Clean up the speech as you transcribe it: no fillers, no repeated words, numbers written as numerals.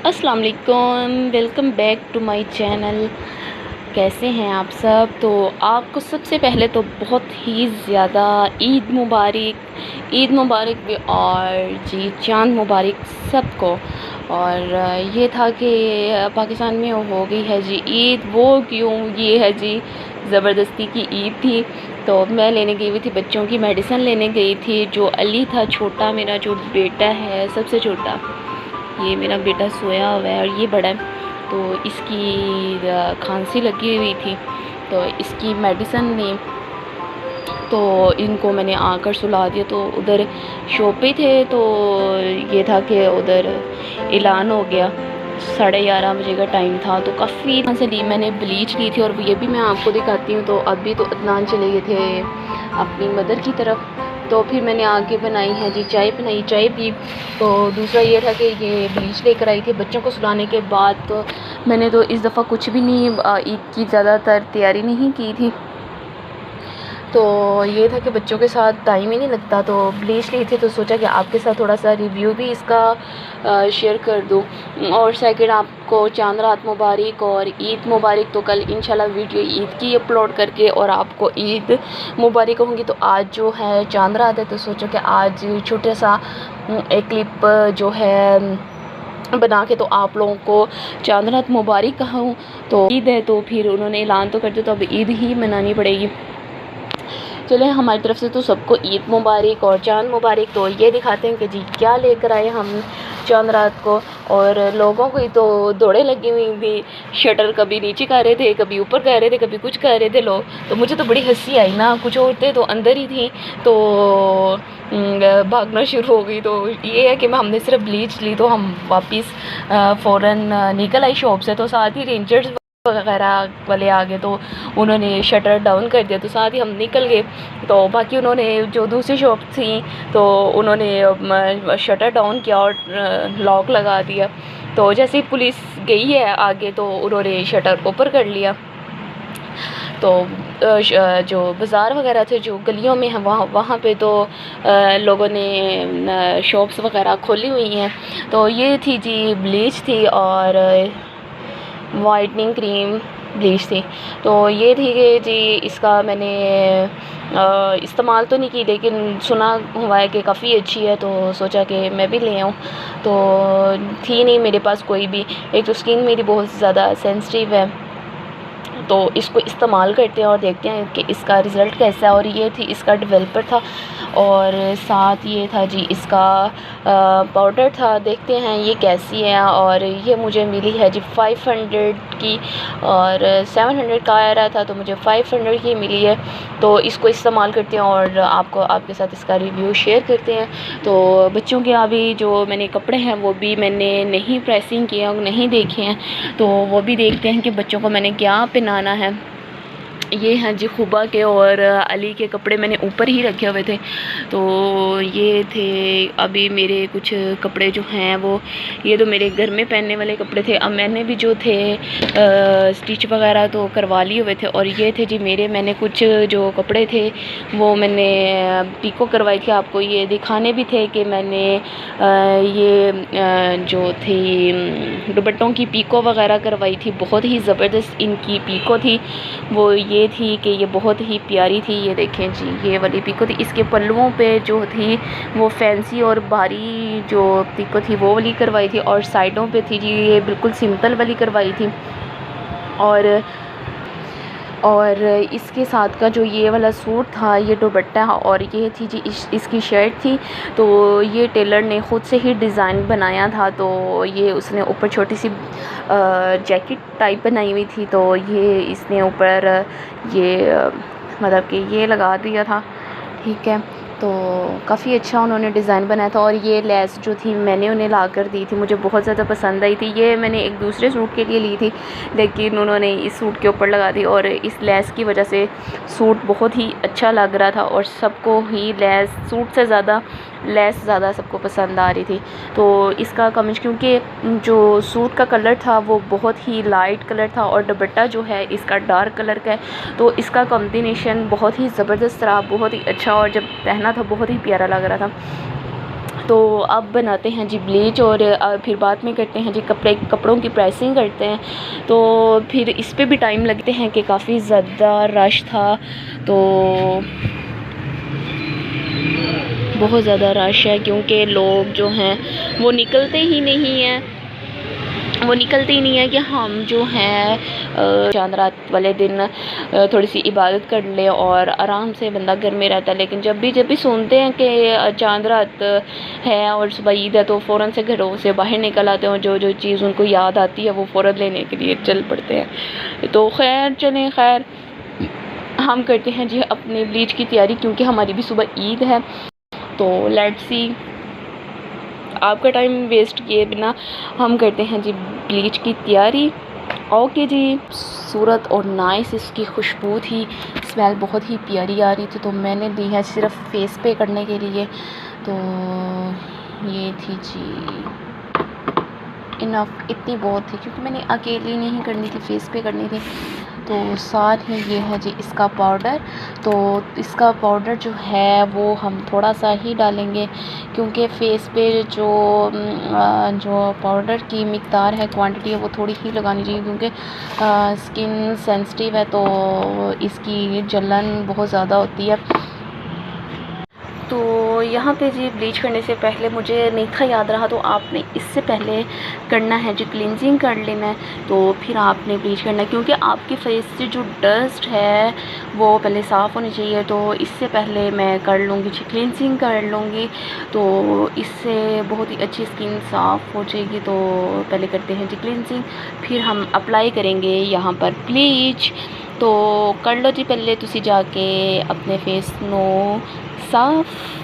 अस्सलाम वालेकुम, welcome back to my channel. कैसे हैं आप सब? तो आपको सबसे पहले तो बहुत ही ज़्यादा ईद मुबारक भी, और जी चाँद मुबारक सबको। और ये था कि पाकिस्तान में हो गई है जी ईद, वो क्यों, ये है जी ज़बरदस्ती की ईद थी। तो मैं लेने गई हुई थी, बच्चों की मेडिसिन लेने गई थी। जो अली था छोटा, मेरा जो बेटा है सबसे छोटा, ये मेरा बेटा सोया हुआ है और ये बड़ा है। तो इसकी खांसी लगी हुई थी, तो इसकी मेडिसिन ली। तो इनको मैंने आकर सुला दिया। तो उधर शॉप पे थे, तो ये था कि उधर ऐलान हो गया। 11:30 बजे का टाइम था, तो काफ़ी यहाँ से ली मैंने, ब्लीच ली थी। और ये भी मैं आपको दिखाती हूँ। तो अभी तो अदनान चले गए थे अपनी मदर की तरफ। तो फिर मैंने आगे बनाई है जी चाय, बनाई, चाय पी। तो दूसरा ये था कि ये ब्लीच लेकर आई थी बच्चों को सुलाने के बाद। तो मैंने तो इस दफ़ा कुछ भी नहीं, ईद की ज़्यादातर तैयारी नहीं की थी। तो ये था कि बच्चों के साथ टाइम ही नहीं लगता। तो ब्लीच ली थी, तो सोचा कि आपके साथ थोड़ा सा रिव्यू भी इसका शेयर कर दूँ। और सेकंड, आपको चांद रात मुबारक और ईद मुबारक। तो कल इंशाल्लाह वीडियो ईद की अपलोड करके और आपको ईद मुबारक होंगी। तो आज जो है चांद रात है, तो सोचो कि आज छोटा सा एक क्लिप जो है बना के तो आप लोगों को चांद रात मुबारक कहूँ। तो ईद है, तो फिर उन्होंने ऐलान तो कर दिया, तो अब ईद ही मनानी पड़ेगी। चले, हमारी तरफ से तो सबको ईद मुबारक और चांद मुबारक। तो ये दिखाते हैं कि जी क्या लेकर आए हम चांद रात को। और लोगों को ही तो दौड़े लगी हुई थी, शटर कभी नीचे कर रहे थे, कभी ऊपर कर रहे थे, कभी कुछ कर रहे थे लोग। तो मुझे तो बड़ी हंसी आई ना, कुछ औरतें तो अंदर ही थी, तो भागना शुरू हो गई। तो ये है कि हमने सिर्फ ब्लीच ली, तो हम वापस फ़ौरन निकल आई शॉप से। तो साथ ही रेंजर्स वगैरह वाले आ गए, तो उन्होंने शटर डाउन कर दिया, तो साथ ही हम निकल गए। तो बाकी उन्होंने जो दूसरी शॉप थी, तो उन्होंने शटर डाउन किया और लॉक लगा दिया। तो जैसे ही पुलिस गई है आगे, तो उन्होंने शटर ऊपर कर लिया। तो जो बाज़ार वगैरह थे, जो गलियों में हैं, वहाँ पे तो लोगों ने शॉप्स वगैरह खोली हुई हैं। तो ये थी जी ब्लीच थी, और वाइटनिंग क्रीम ब्लीच थी। तो ये थी कि जी इसका मैंने इस्तेमाल तो नहीं की, लेकिन सुना हुआ है कि काफ़ी अच्छी है, तो सोचा कि मैं भी ले आऊँ। तो थी नहीं मेरे पास कोई भी। एक तो स्किन मेरी बहुत ज़्यादा सेंसिटिव है, तो इसको इस्तेमाल करते हैं और देखते हैं कि इसका रिज़ल्ट कैसा है। और ये थी इसका डेवलपर था, और साथ ये था जी इसका पाउडर था। देखते हैं ये कैसी है। और ये मुझे मिली है जी 500 की, और 700 का आ रहा था, तो मुझे 500 की मिली है। तो इसको इस्तेमाल करते हैं और आपके साथ इसका रिव्यू शेयर करते हैं। तो बच्चों के अभी जो मैंने कपड़े हैं वो भी मैंने नहीं प्रेसिंग किए और नहीं देखे हैं, तो वो भी देखते हैं कि बच्चों को मैंने क्या पहनाना है। ये हैं जी खुबा के और अली के कपड़े मैंने ऊपर ही रखे हुए थे। तो ये थे अभी मेरे कुछ कपड़े जो हैं वो, ये तो मेरे घर में पहनने वाले कपड़े थे। अब मैंने भी जो थे स्टिच वगैरह तो करवा लिए हुए थे। और ये थे जी मैंने कुछ जो कपड़े थे वो मैंने पीको करवाई थी। आपको ये दिखाने भी थे कि मैंने जो थी दुपट्टों की पीको वगैरह करवाई थी। बहुत ही ज़बरदस्त इनकी पीको थी। वो ये थी कि ये बहुत ही प्यारी थी। ये देखें जी, ये वाली पीको थी। इसके पल्लुओं पे जो थी वो फैंसी और भारी जो पीको थी वो वाली करवाई थी, और साइडों पे थी जी ये बिल्कुल सिंपल वाली करवाई थी। और इसके साथ का जो ये वाला सूट था, ये दुपट्टा, और ये थी जी इसकी शर्ट थी। तो ये टेलर ने ख़ुद से ही डिज़ाइन बनाया था। तो ये उसने ऊपर छोटी सी जैकेट टाइप बनाई हुई थी, तो ये इसने ऊपर ये मतलब कि ये लगा दिया था। ठीक है, तो काफ़ी अच्छा उन्होंने डिज़ाइन बनाया था। और ये लेस जो थी मैंने उन्हें ला कर दी थी, मुझे बहुत ज़्यादा पसंद आई थी। ये मैंने एक दूसरे सूट के लिए ली थी, लेकिन उन्होंने इस सूट के ऊपर लगा दी, और इस लेस की वजह से सूट बहुत ही अच्छा लग रहा था। और सबको ही सूट से ज़्यादा लेस ज़्यादा सबको पसंद आ रही थी। तो इसका क्योंकि जो सूट का कलर था वो बहुत ही लाइट कलर था, और दुपट्टा जो है इसका डार्क कलर का है। तो इसका कॉम्बिनेशन बहुत ही ज़बरदस्त रहा, बहुत ही अच्छा, और जब पहना था बहुत ही प्यारा लग रहा था। तो अब बनाते हैं जी ब्लीच और फिर बाद में करते हैं जी कपड़ों की प्रेसिंग करते हैं। तो फिर इस पे भी टाइम लगते हैं कि काफ़ी ज़्यादा रश था, तो बहुत ज़्यादा रश है क्योंकि लोग जो हैं वो निकलते ही नहीं हैं कि हम जो हैं चांद रात वाले दिन थोड़ी सी इबादत कर लें और आराम से बंदा घर में रहता है। लेकिन जब भी सुनते हैं कि चांद रात है और सुबह ईद है तो फ़ौरन से घरों से बाहर निकल आते हैं और जो चीज़ उनको याद आती है वो फ़ौरन लेने के लिए चल पड़ते हैं। तो खैर हम करते हैं जी अपने ब्लीच की तैयारी, क्योंकि हमारी भी सुबह ईद है। तो लेट्स सी, आपका टाइम वेस्ट किए बिना हम करते हैं जी ब्लीच की तैयारी। ओके जी, सूरत और नाइस इसकी खुशबू थी, स्मेल बहुत ही प्यारी आ रही थी, तो मैंने ली है सिर्फ फेस पे करने के लिए। तो ये थी जी इनफ, इतनी बहुत थी क्योंकि मैंने अकेली नहीं करनी थी, फेस पे करनी थी। तो साथ ही ये है जी इसका पाउडर। तो इसका पाउडर जो है वो हम थोड़ा सा ही डालेंगे, क्योंकि फेस पे जो पाउडर की मिक़दार है, क्वांटिटी है, वो थोड़ी ही लगानी चाहिए, क्योंकि स्किन सेंसिटिव है तो इसकी जलन बहुत ज़्यादा होती है। तो यहाँ पे जी ब्लीच करने से पहले मुझे नहीं था याद रहा, तो आपने इससे पहले करना है जी क्लिनजिंग कर लेना है, तो फिर आपने ब्लीच करना है, क्योंकि आपके फेस से जो डस्ट है वो पहले साफ़ होनी चाहिए। तो इससे पहले मैं कर लूँगी जी क्लिनजिंग कर लूँगी, तो इससे बहुत ही अच्छी स्किन साफ़ हो जाएगी। तो पहले करते हैं जी क्लिनजिंग, फिर हम अप्लाई करेंगे यहाँ पर ब्लीच। तो कर लो जी पहले तुसी जाके अपने फेस नू साफ़।